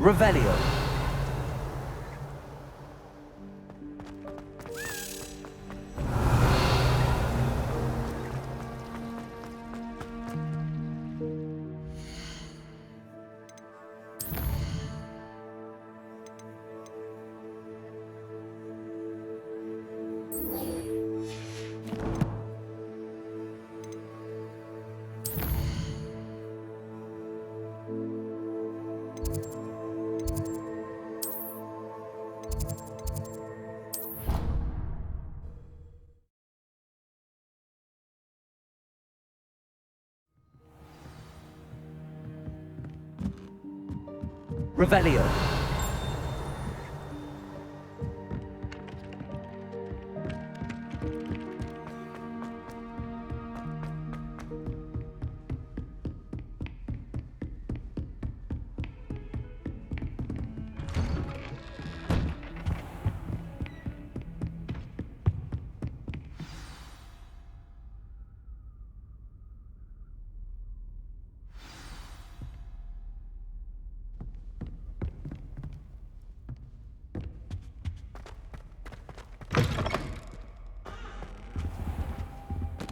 Revelio. Revelio.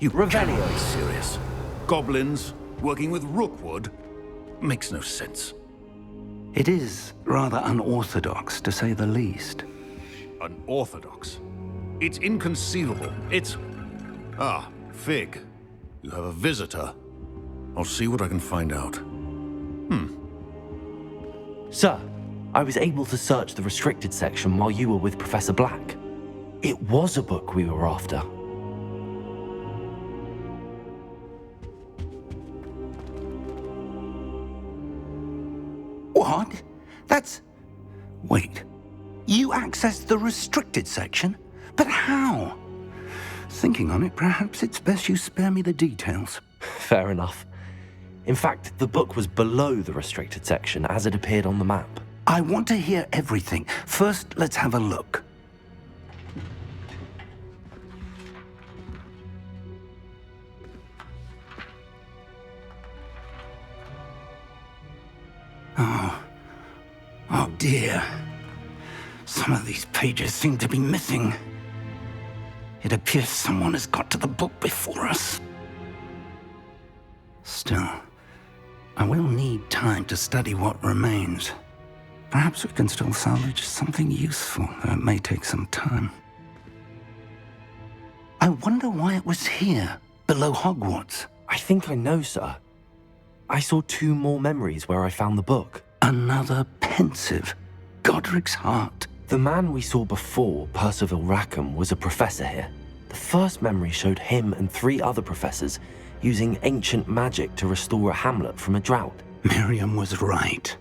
You Revelio. cannot be serious. Goblins working with Rookwood makes no sense. It is rather unorthodox, to say the least. Unorthodox. It's inconceivable. It's... Ah, Fig. You have a visitor. I'll see what I can find out. Sir, I was able to search the restricted section while you were with Professor Black. It was a book we were after. What? That's... Wait. You accessed the restricted section? But how? Thinking on it, perhaps it's best you spare me the details. Fair enough. In fact, the book was below the restricted section as it appeared on the map. I want to hear everything. First, let's have a look. Oh dear. Some of these pages seem to be missing. It appears someone has got to the book before us. Still, I will need time to study what remains. Perhaps we can still salvage something useful, though it may take some time. I wonder why it was here, below Hogwarts. I think I know, sir. I saw 2 more memories where I found the book. Another pensive. Godric's heart. The man we saw before, Percival Rackham, was a professor here. The first memory showed him and 3 other professors using ancient magic to restore a hamlet from a drought. Miriam was right.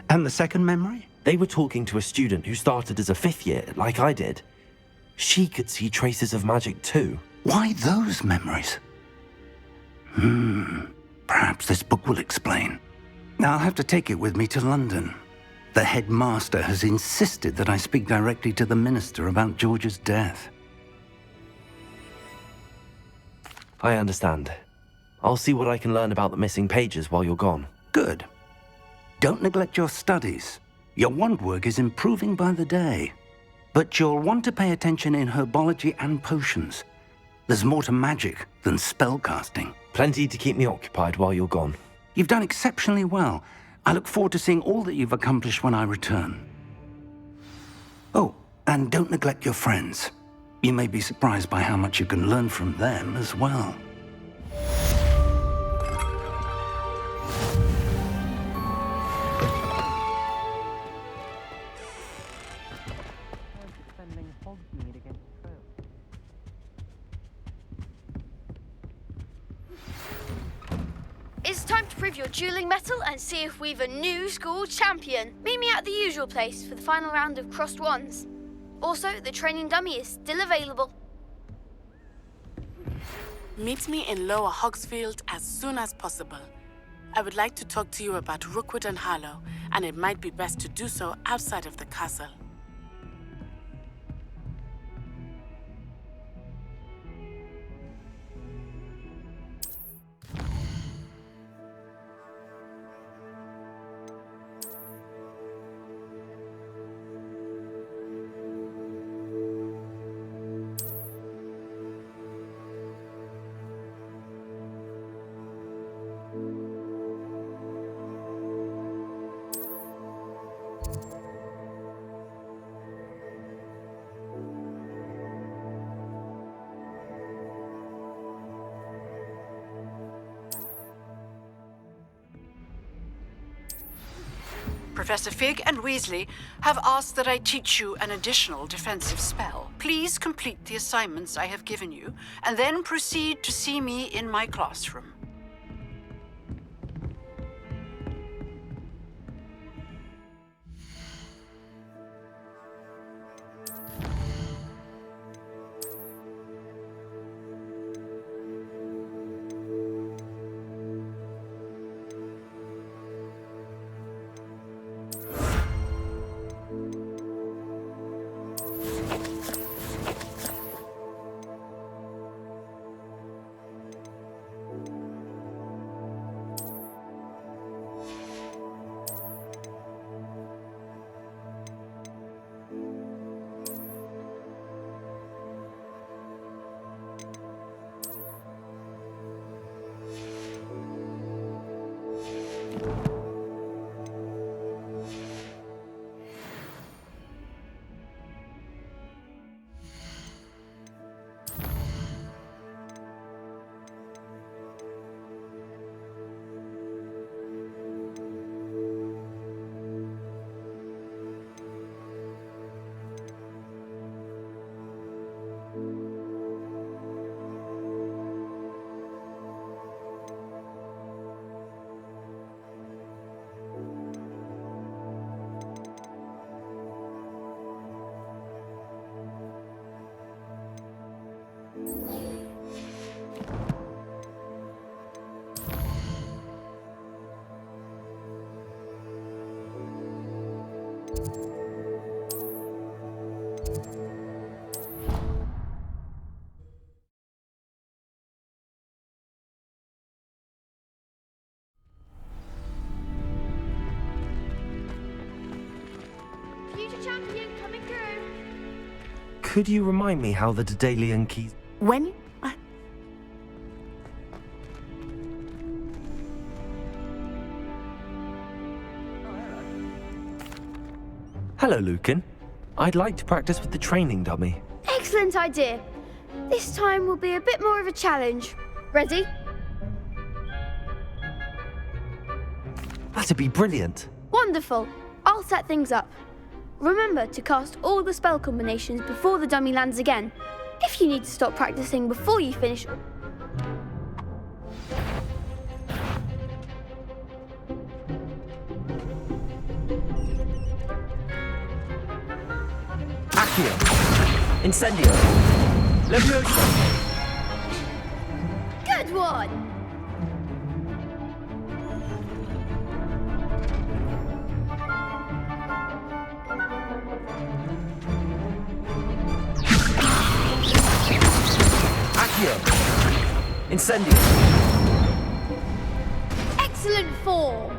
And the second memory? They were talking to a student who started as a 5th year, like I did. She could see traces of magic too. Why those memories? Perhaps this book will explain. I'll have to take it with me to London. The headmaster has insisted that I speak directly to the minister about George's death. I understand. I'll see what I can learn about the missing pages while you're gone. Good. Don't neglect your studies. Your wand work is improving by the day. But you'll want to pay attention in herbology and potions. There's more to magic than spellcasting. Plenty to keep me occupied while you're gone. You've done exceptionally well. I look forward to seeing all that you've accomplished when I return. Oh, and don't neglect your friends. You may be surprised by how much you can learn from them as well. It's time to prove your dueling mettle and see if we've a new school champion. Meet me at the usual place for the final round of crossed wands. Also, the training dummy is still available. Meet me in Lower Hogsfield as soon as possible. I would like to talk to you about Rookwood and Harlow, and it might be best to do so outside of the castle. Professor Fig and Weasley have asked that I teach you an additional defensive spell. Please complete the assignments I have given you, and then proceed to see me in my classroom. Future champion coming through. Could you remind me how the Daedalian keys... When? Hello, Lucan. I'd like to practice with the training dummy. Excellent idea. This time will be a bit more of a challenge. Ready? That'd be brilliant. Wonderful. I'll set things up. Remember to cast all the spell combinations before the dummy lands again. If you need to stop practicing before you finish... Accio. Incendio. Leviosa. Good one! Accio. Incendio. Excellent form!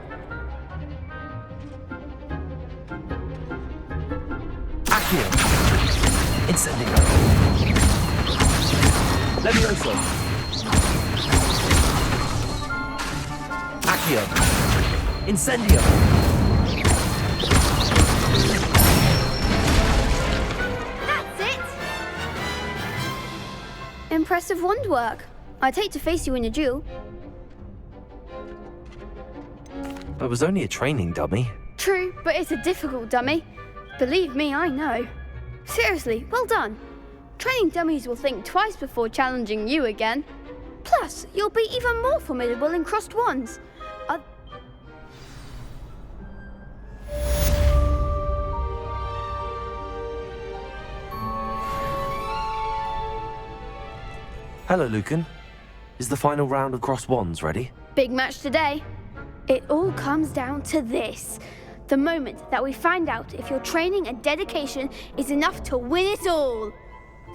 Accio. Incendio. Leviosa. Accio. Incendio. That's it! Impressive wand work. I'd hate to face you in a duel. It was only a training dummy. True, but it's a difficult dummy. Believe me, I know. Seriously, well done. Training dummies will think twice before challenging you again. Plus, you'll be even more formidable in crossed wands. Hello, Lucan. Is the final round of crossed wands ready? Big match today. It all comes down to this. The moment that we find out if your training and dedication is enough to win it all.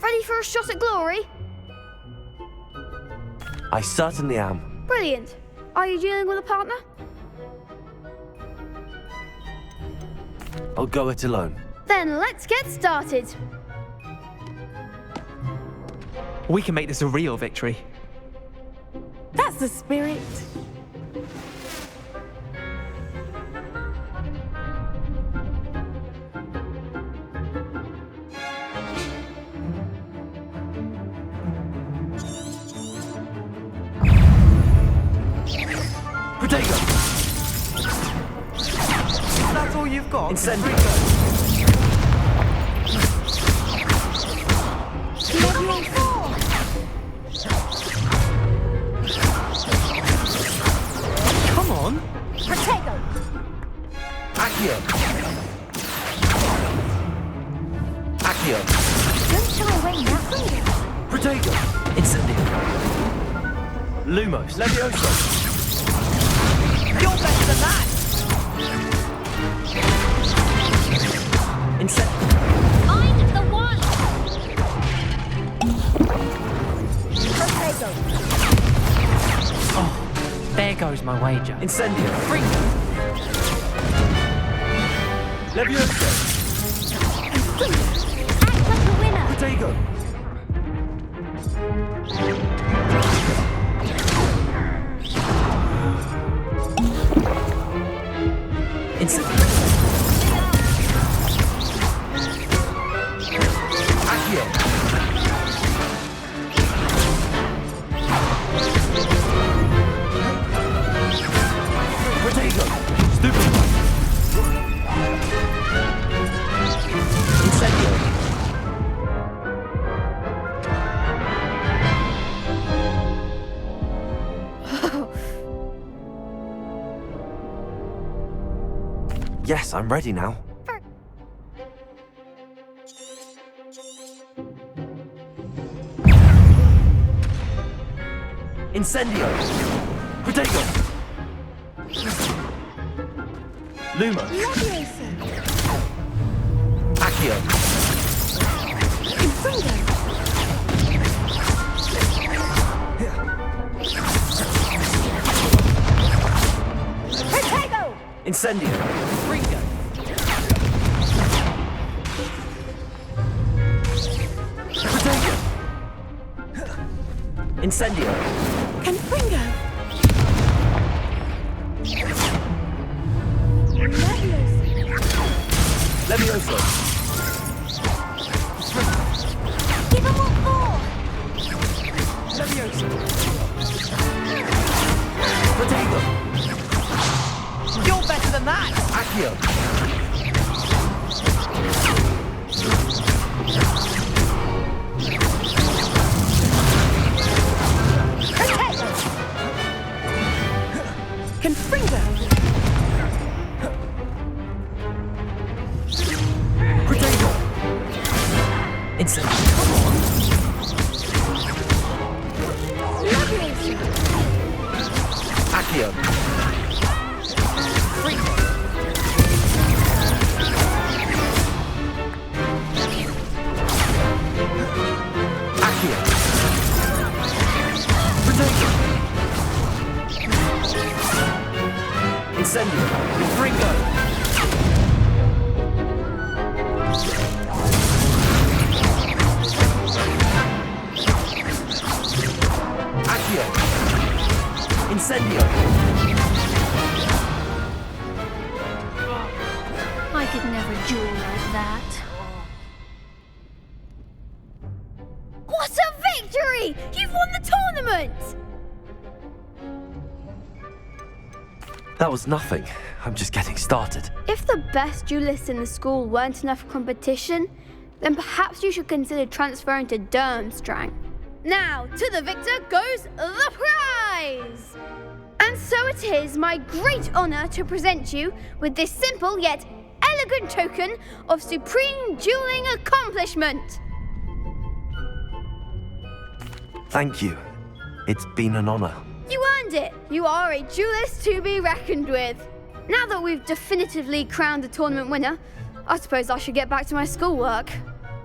Ready for a shot at glory? I certainly am. Brilliant. Are you dealing with a partner? I'll go it alone. Then let's get started. We can make this a real victory. That's the spirit. Protego! That's all Incendio. Come on. Protego. Accio. Accio. Don't shy away now, please. Protego. Incendio. Lumos. Levioso. You're better than that! Incendio. Mind the one. Protego. Oh, there goes my wager. Incendio. Free. Levioso. Act like a winner. Protego. Incendio. Accio. Protego. Stupid. Incendio. Yes, I'm ready now. Incendio. Protego. Lumos. Leviosa. Accio. Confringo. Protego. Incendio. Ringo. Protego. Incendio. Confringo. Leviosa. Levioso. Give him what for. Levioso. Protego. You're better than that! Accio. Protego. Confringo. Protego. Incendio. Leviosa. Accio. Accio. Protego. Incendio. Ringo. Accio. Incendio. I could never duel like that. What a victory! You've won the tournament! That was nothing. I'm just getting started. If the best duelists in the school weren't enough for competition, then perhaps you should consider transferring to Durmstrang. Now, to the victor goes the prize! And so it is my great honor to present you with this simple yet elegant token of supreme dueling accomplishment. Thank you. It's been an honor. You earned it. You are a duelist to be reckoned with. Now that we've definitively crowned the tournament winner, I suppose I should get back to my schoolwork.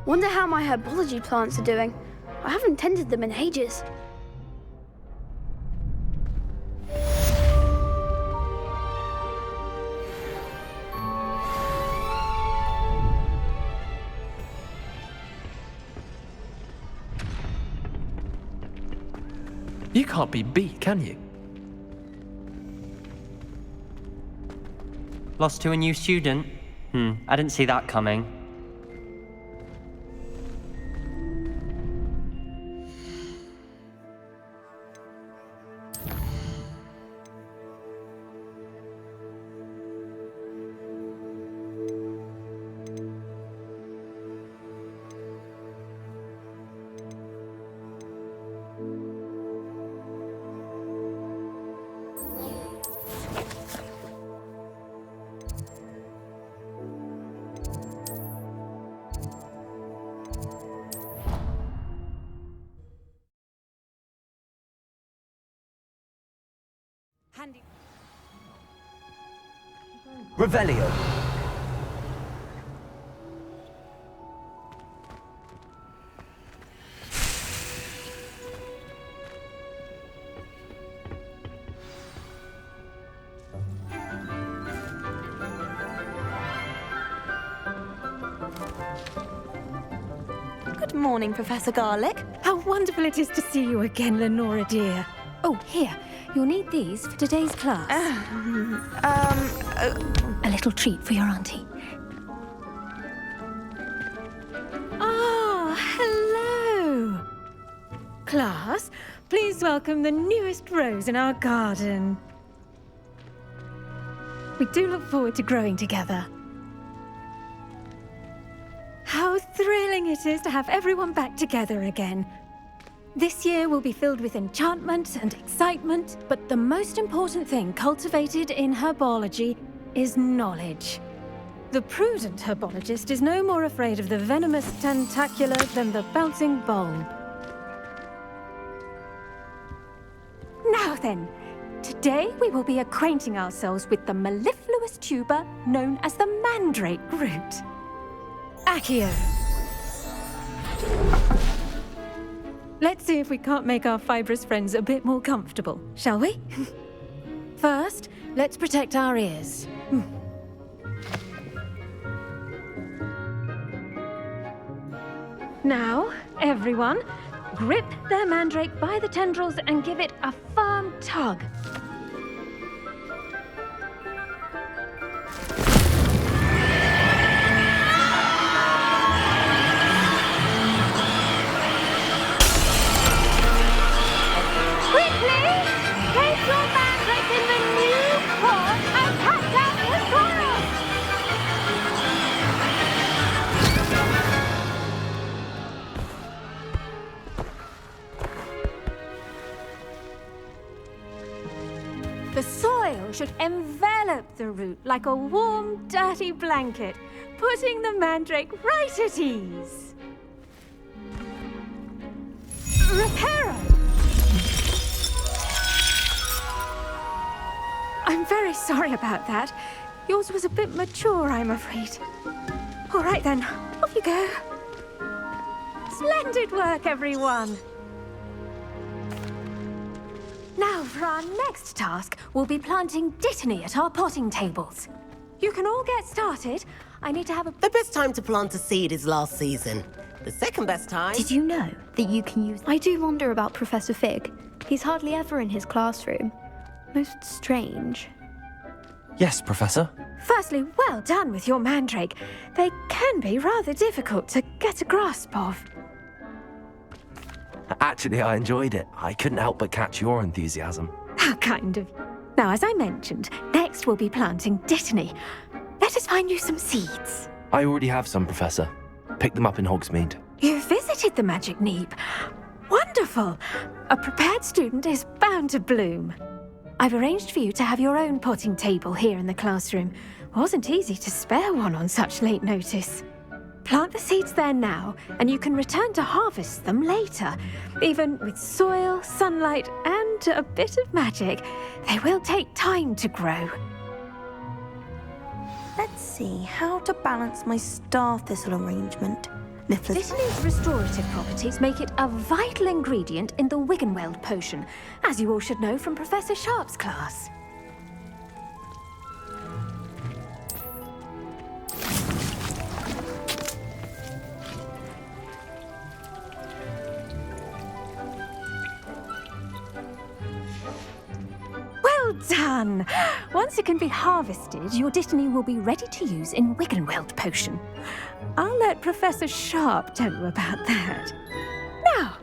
Wonder how my herbology plants are doing. I haven't tended them in ages. You can't be beat, can you? Lost to a new student? I didn't see that coming. Revelio. Good morning, Professor Garlick. How wonderful it is to see you again, Lenora dear. Oh, here. You'll need these for today's class. A little treat for your auntie. Ah, hello. Class, please welcome the newest rose in our garden. We do look forward to growing together. How thrilling it is to have everyone back together again. This year will be filled with enchantment and excitement, but the most important thing cultivated in herbology is knowledge. The prudent herbologist is no more afraid of the venomous tentacula than the bouncing bulb. Now then, today we will be acquainting ourselves with the mellifluous tuber known as the mandrake root. Accio. Let's see if we can't make our fibrous friends a bit more comfortable, shall we? First, let's protect our ears. Now, everyone, grip their mandrake by the tendrils and give it a firm tug. The soil should envelop the root like a warm, dirty blanket, putting the mandrake right at ease. Reparo! I'm very sorry about that. Yours was a bit mature, I'm afraid. All right then, off you go. Splendid work, everyone! Now, for our next task, we'll be planting dittany at our potting tables. You can all get started. I need to have a... The best time to plant a seed is last season. The second best time... Did you know that you can use... I do wonder about Professor Fig. He's hardly ever in his classroom. Most strange. Yes, Professor. Firstly, well done with your mandrake. They can be rather difficult to get a grasp of. Actually, I enjoyed it. I couldn't help but catch your enthusiasm. How kind of you. Now, as I mentioned, next we'll be planting dittany. Let us find you some seeds. I already have some, Professor. Picked them up in Hogsmeade. You visited the Magic Neep. Wonderful! A prepared student is bound to bloom. I've arranged for you to have your own potting table here in the classroom. Wasn't easy to spare one on such late notice. Plant the seeds there now, and you can return to harvest them later. Even with soil, sunlight, and a bit of magic, they will take time to grow. Let's see how to balance my star thistle arrangement. Dittany's restorative properties make it a vital ingredient in the Wiggenweld potion, as you all should know from Professor Sharp's class. Well done! Once it can be harvested, your dittany will be ready to use in Wiggenweld potion. I'll let Professor Sharp tell you about that. Now,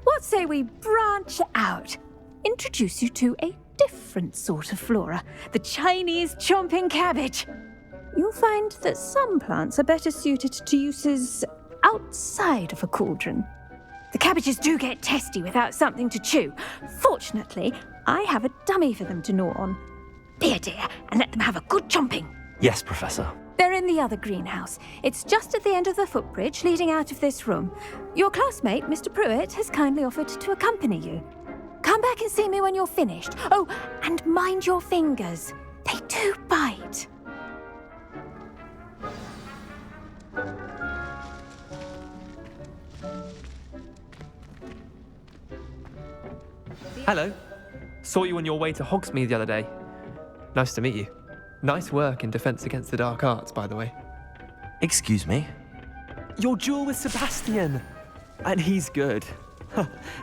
what say we branch out? Introduce you to a different sort of flora, the Chinese chomping cabbage. You'll find that some plants are better suited to uses outside of a cauldron. The cabbages do get testy without something to chew. Fortunately, I have a dummy for them to gnaw on. Be a dear and let them have a good chomping. Yes, Professor. They're in the other greenhouse. It's just at the end of the footbridge leading out of this room. Your classmate, Mr. Pruitt, has kindly offered to accompany you. Come Come back and see me when you're finished. Oh, and mind your fingers. They do bite. Hello. Saw you on your way to Hogsmeade the other day. Nice to meet you. Nice work in Defense Against the Dark Arts, by the way. Excuse me? Your duel with Sebastian! And he's good.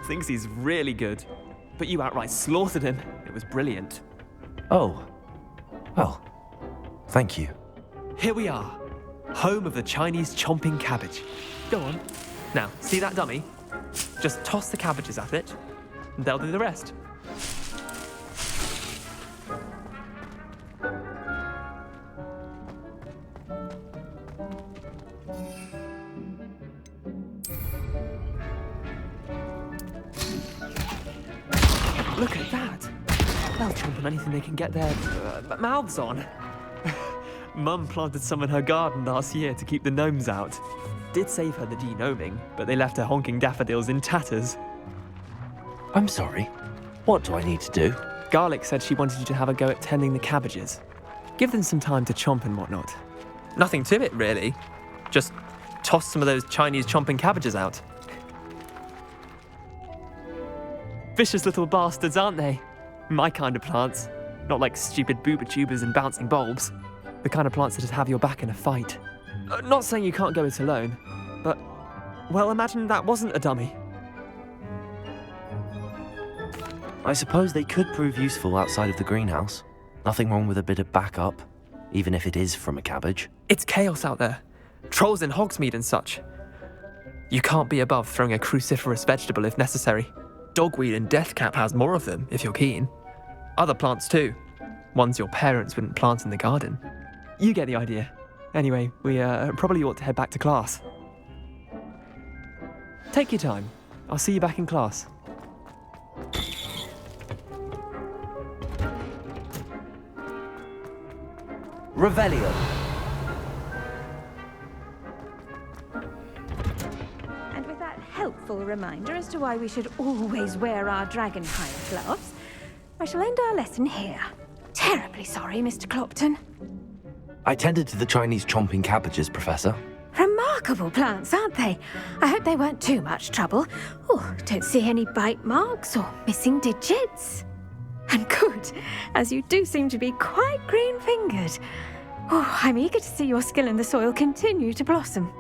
Thinks he's really good. But you outright slaughtered him. It was brilliant. Oh. Well, thank you. Here we are. Home of the Chinese chomping cabbage. Go on. Now, see that dummy? Just toss the cabbages at it, and they'll do the rest. Look at that! They'll chomp on anything they can get their mouths on. Mum planted some in her garden last year to keep the gnomes out. Did save her the de-gnoming, but they left her honking daffodils in tatters. I'm sorry. What do I need to do? Garlic said she wanted you to have a go at tending the cabbages. Give them some time to chomp and whatnot. Nothing to it, really. Just toss some of those Chinese chomping cabbages out. Vicious little bastards, aren't they? My kind of plants. Not like stupid booba tubers and bouncing bulbs. The kind of plants that just have your back in a fight. Not saying you can't go it alone, but, well, imagine that wasn't a dummy. I suppose they could prove useful outside of the greenhouse. Nothing wrong with a bit of backup, even if it is from a cabbage. It's chaos out there. Trolls in Hogsmeade and such. You can't be above throwing a cruciferous vegetable if necessary. Dogweed and deathcap has more of them, if you're keen. Other plants too. Ones your parents wouldn't plant in the garden. You get the idea. Anyway, we probably ought to head back to class. Take your time. I'll see you back in class. Revelio. And with that helpful reminder as to why we should always wear our dragonhide gloves, I shall end our lesson here. Terribly sorry, Mr. Clopton. I tended to the Chinese chomping cabbages, Professor. Remarkable plants, aren't they? I hope they weren't too much trouble. Oh, don't see any bite marks or missing digits. And good, as you do seem to be quite green-fingered. Oh, I'm eager to see your skill in the soil continue to blossom.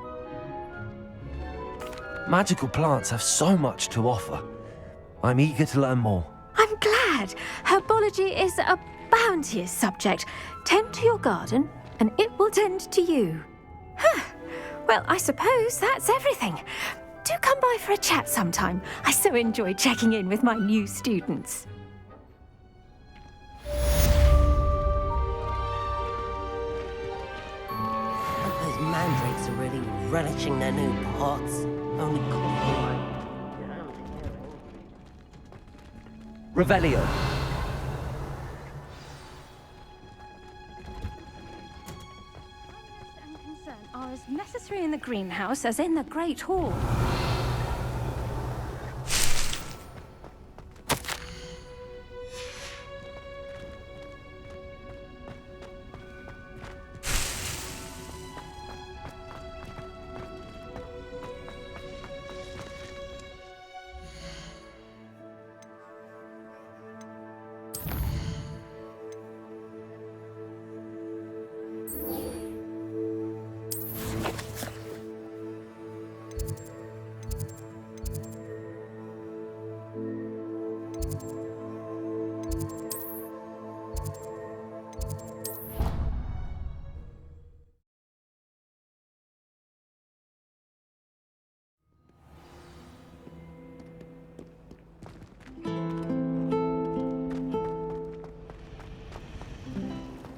Magical plants have so much to offer. I'm eager to learn more. I'm glad. Herbology is a bounteous subject. Tend to your garden, and it will tend to you. Huh. Well, I suppose that's everything. Do come by for a chat sometime. I so enjoy checking in with my new students. Those mandrakes are really relishing their new pots. Only Revelio. And concern are as necessary in the greenhouse as in the Great Hall.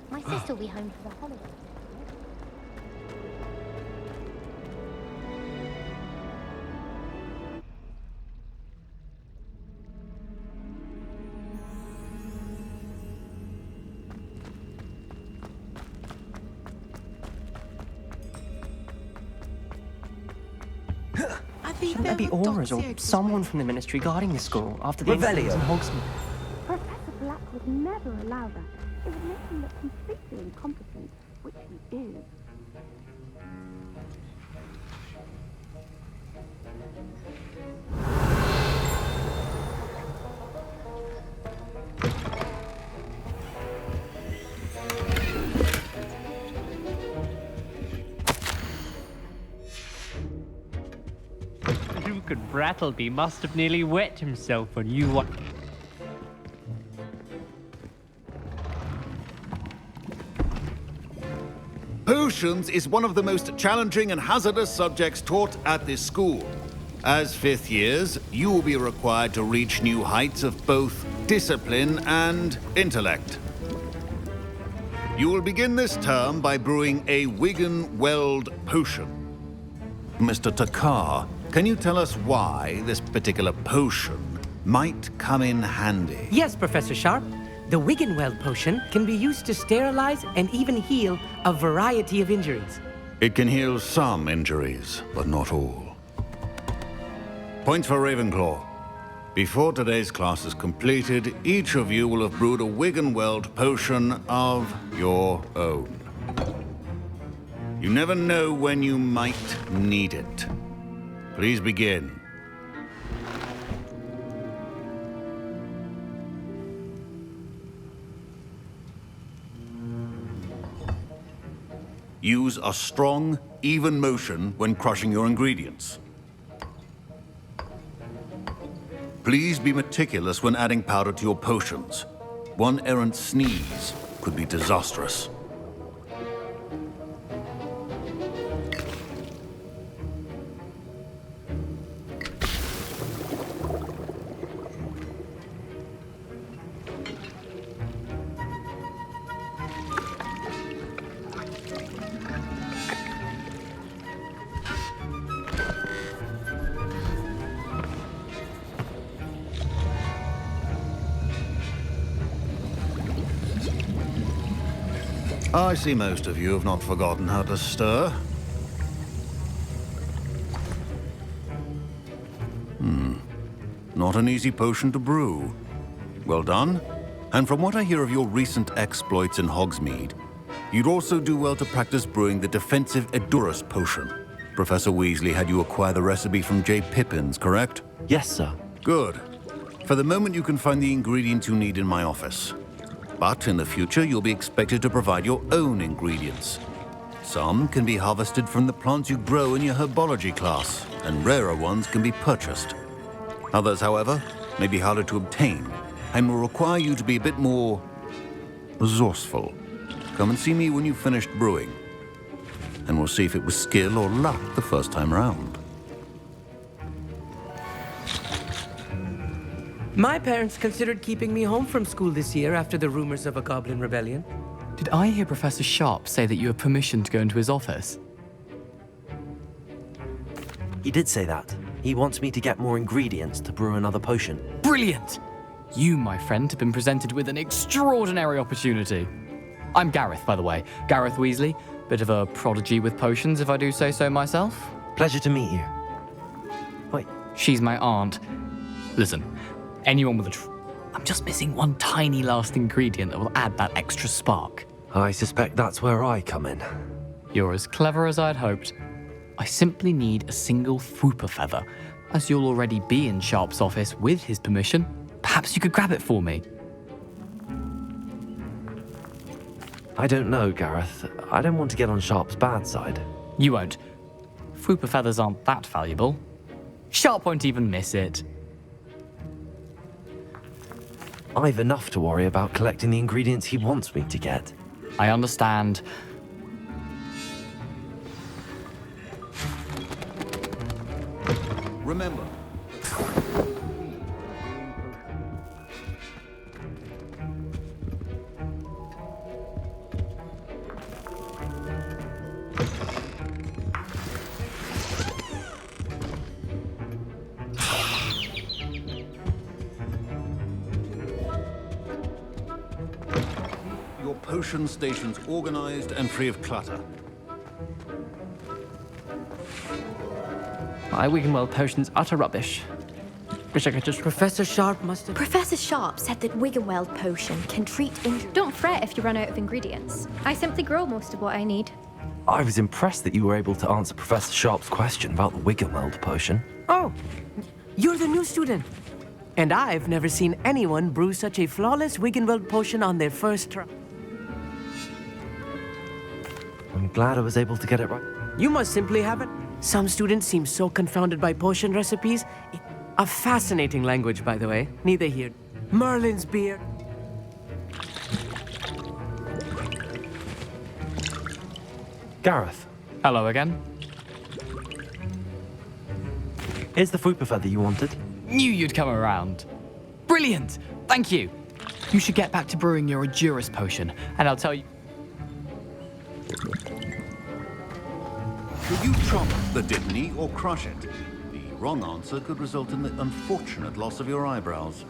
My sister will be home for the holidays. I've been Shouldn't there be auras or someone from the ministry guarding the school after the Revelio. incident in Hogsmeade? Professor Black would never allow that. It would make him look completely incompetent, which he is. Rook and Brattleby must have nearly wet himself when you wa- Potions is one of the most challenging and hazardous subjects taught at this school. As fifth years, you will be required to reach new heights of both discipline and intellect. You will begin this term by brewing a Wiggenweld potion. Mr. Takar, can you tell us why this particular potion might come in handy? Yes, Professor Sharp. The Wiggenweld potion can be used to sterilize and even heal a variety of injuries. It can heal some injuries, but not all. Points for Ravenclaw. Before today's class is completed, each of you will have brewed a Wiggenweld potion of your own. You never know when you might need it. Please begin. Use a strong, even motion when crushing your ingredients. Please be meticulous when adding powder to your potions. One errant sneeze could be disastrous. I see most of you have not forgotten how to stir. Not an easy potion to brew. Well done. And from what I hear of your recent exploits in Hogsmeade, you'd also do well to practice brewing the defensive Edurus potion. Professor Weasley had you acquire the recipe from J. Pippins, correct? Yes, sir. Good. For the moment, you can find the ingredients you need in my office. But in the future, you'll be expected to provide your own ingredients. Some can be harvested from the plants you grow in your herbology class, and rarer ones can be purchased. Others, however, may be harder to obtain, and will require you to be a bit more resourceful. Come and see me when you've finished brewing, and we'll see if it was skill or luck the first time round. My parents considered keeping me home from school this year after the rumors of a goblin rebellion. Did I hear Professor Sharp say that you have permission to go into his office? He did say that. He wants me to get more ingredients to brew another potion. Brilliant! You, my friend, have been presented with an extraordinary opportunity. I'm Gareth, by the way. Gareth Weasley. Bit of a prodigy with potions, if I do say so myself. Pleasure to meet you. Wait. She's my aunt. Listen, anyone with I'm just missing one tiny last ingredient that will add that extra spark. I suspect that's where I come in. You're as clever as I'd hoped. I simply need a single Fwooper feather. As you'll already be in Sharp's office with his permission, perhaps you could grab it for me. I don't know, Gareth. I don't want to get on Sharp's bad side. You won't. Fwooper feathers aren't that valuable. Sharp won't even miss it. I've enough to worry about collecting the ingredients he wants me to get. I understand. Remember, your potion station's organized and free of clutter. My Wiggenweld potion's utter rubbish. Wish I could just... Professor Sharp must have... Professor Sharp said that Wiggenweld potion can treat injury. Don't fret if you run out of ingredients. I simply grow most of what I need. I was impressed that you were able to answer Professor Sharp's question about the Wiggenweld potion. Oh, you're the new student. And I've never seen anyone brew such a flawless Wiggenweld potion on their first try. I'm glad I was able to get it right. You must simply have it. Some students seem so confounded by potion recipes. A fascinating language, by the way. Neither here. Merlin's beer. Gareth. Hello again. Here's the fruit buffet that you wanted. Knew you'd come around. Brilliant! Thank you. You should get back to brewing your Edurus potion, and I'll tell you... Should you chop the Dittany or crush it? The wrong answer could result in the unfortunate loss of your eyebrows.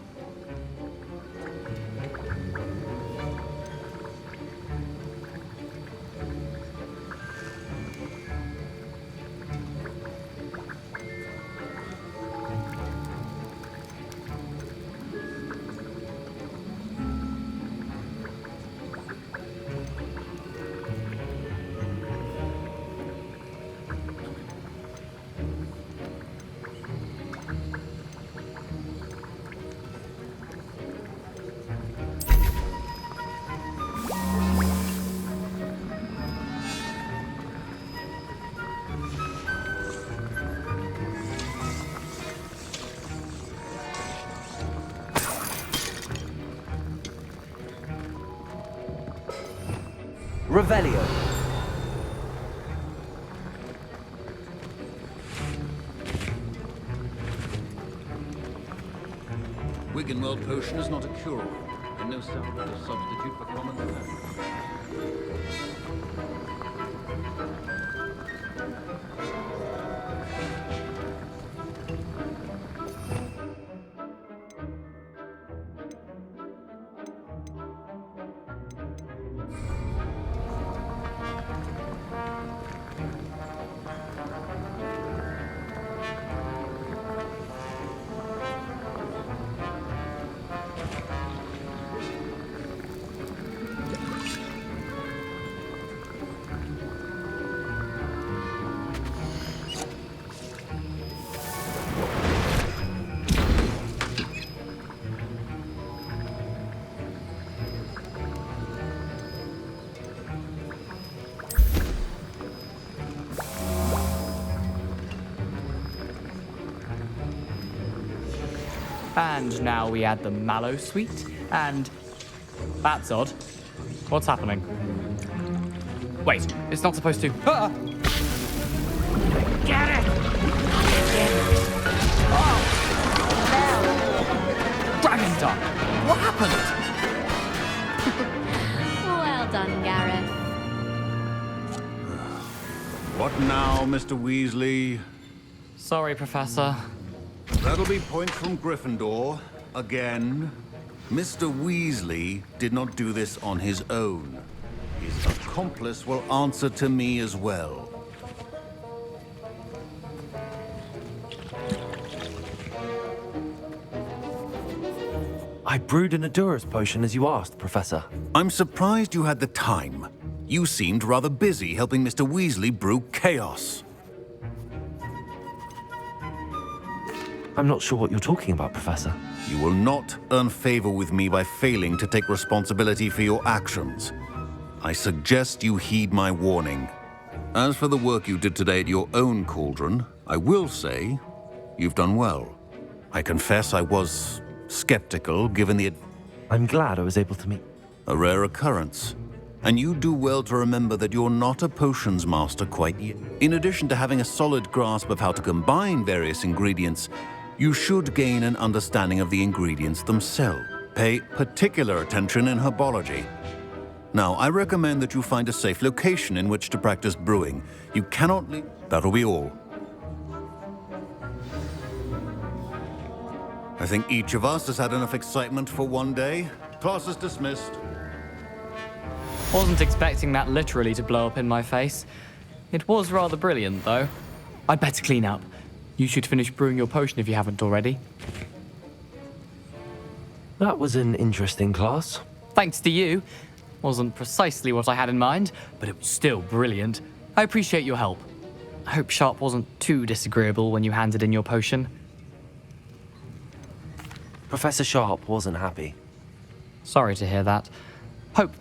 Revelio. Wiggenweld potion is not a cure-all, and no substitute for common sense. And now we add the mallow sweet, and... That's odd. What's happening? Wait, it's not supposed to... Ah! Get it! Dragon Duck! What happened? Well done, Gareth. What now, Mr. Weasley? Sorry, Professor. That'll be points from Gryffindor. Again. Mr. Weasley did not do this on his own. His accomplice will answer to me as well. I brewed an Edurus potion as you asked, Professor. I'm surprised you had the time. You seemed rather busy helping Mr. Weasley brew chaos. I'm not sure what you're talking about, Professor. You will not earn favor with me by failing to take responsibility for your actions. I suggest you heed my warning. As for the work you did today at your own cauldron, I will say you've done well. I confess I was skeptical given the... I'm glad I was able to meet... A rare occurrence. And you do well to remember that you're not a potions master quite yet. In addition to having a solid grasp of how to combine various ingredients, you should gain an understanding of the ingredients themselves. Pay particular attention in herbology. Now, I recommend that you find a safe location in which to practice brewing. You cannot leave... That'll be all. I think each of us has had enough excitement for one day. Class is dismissed. Wasn't expecting that literally to blow up in my face. It was rather brilliant, though. I'd better clean up. You should finish brewing your potion if you haven't already. That was an interesting class. Thanks to you. Wasn't precisely what I had in mind, but it was still brilliant. I appreciate your help. I hope Sharp wasn't too disagreeable when you handed in your potion. Professor Sharp wasn't happy. Sorry to hear that. Hope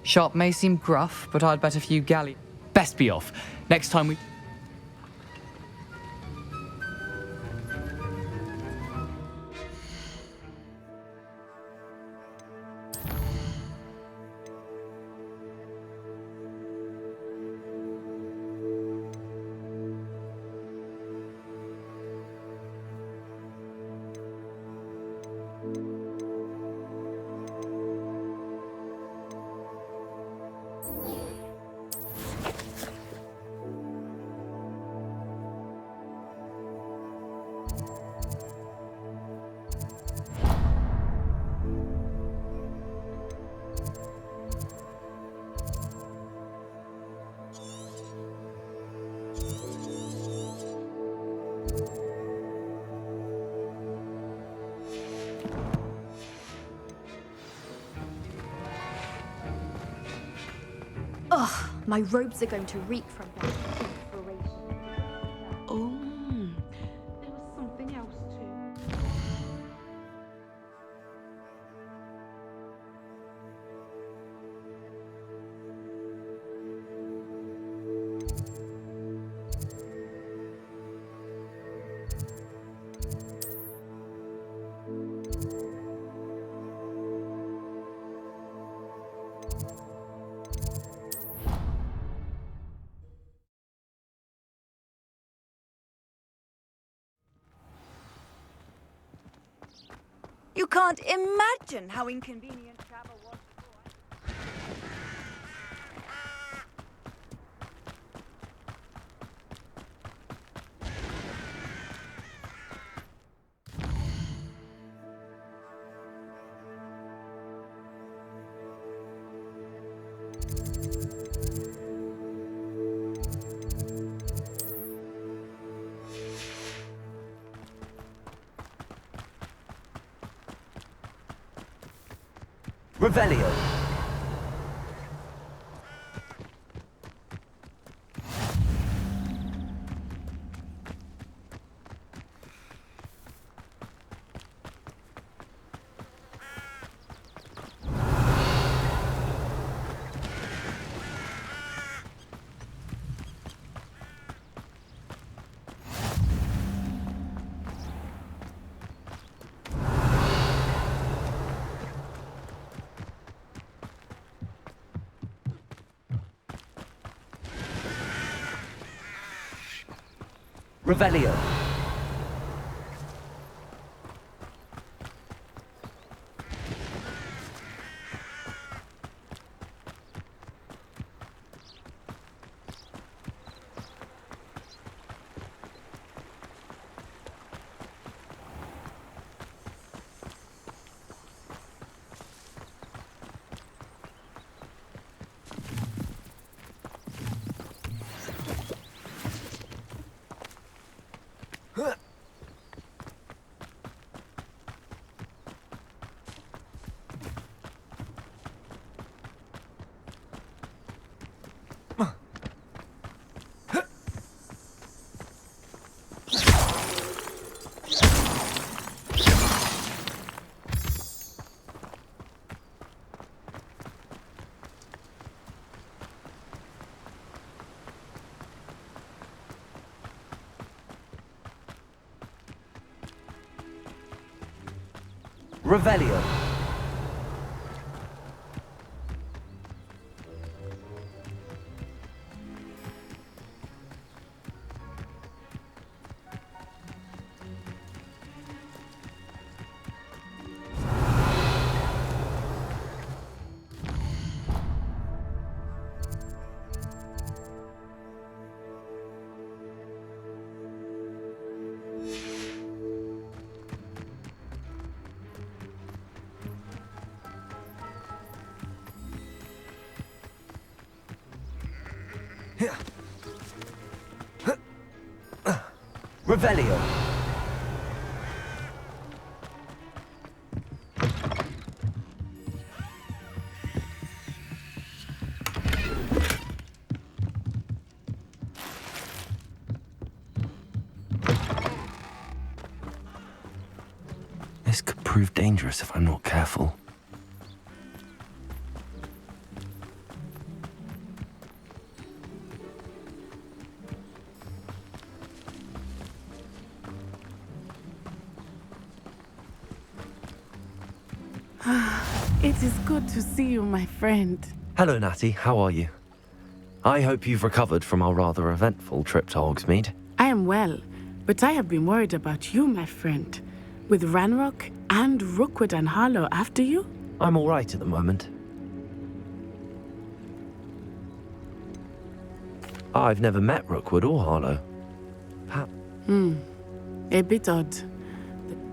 Sharp may seem gruff, but I'd bet a few galley... Best be off. Next time we... Ugh, my robes are going to reek from that inspiration. Oh, there was something else too. You can't imagine how inconvenient travel was before. Revelio. Revelio. Revelio. Revelio. This could prove dangerous if I'm not careful. It is good to see you, my friend. Hello, Natty. How are you? I hope you've recovered from our rather eventful trip to Hogsmeade. I am well, but I have been worried about you, my friend. With Ranrock and Rookwood and Harlow after you? I'm all right at the moment. I've never met Rookwood or Harlow. A bit odd.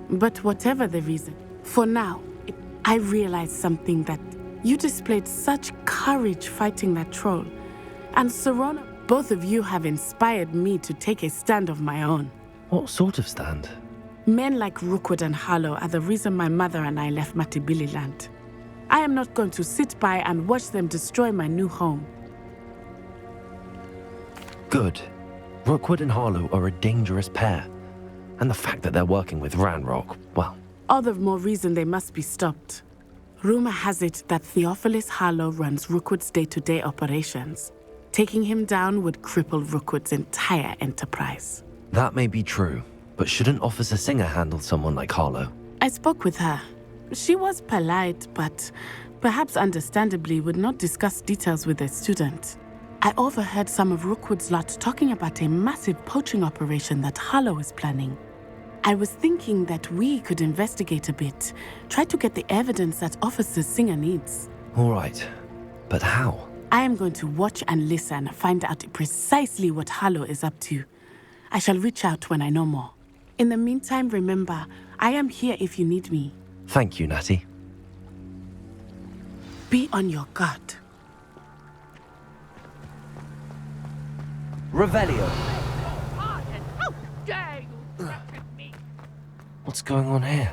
But whatever the reason, for now, I realized something, that you displayed such courage fighting that troll. And Serona, both of you have inspired me to take a stand of my own. What sort of stand? Men like Rookwood and Harlow are the reason my mother and I left Matibili land. I am not going to sit by and watch them destroy my new home. Good. Rookwood and Harlow are a dangerous pair. And the fact that they're working with Ranrock, well... All the more reason they must be stopped. Rumor has it that Theophilus Harlow runs Rookwood's day-to-day operations. Taking him down would cripple Rookwood's entire enterprise. That may be true, but shouldn't Officer Singer handle someone like Harlow? I spoke with her. She was polite, but perhaps understandably would not discuss details with a student. I overheard some of Rookwood's lot talking about a massive poaching operation that Harlow is planning. I was thinking that we could investigate a bit, try to get the evidence that Officer Singer needs. All right, but how? I am going to watch and listen, find out precisely what Harlow is up to. I shall reach out when I know more. In the meantime, remember, I am here if you need me. Thank you, Natty. Be on your guard. Revelio. How dare you threaten me? What's going on here?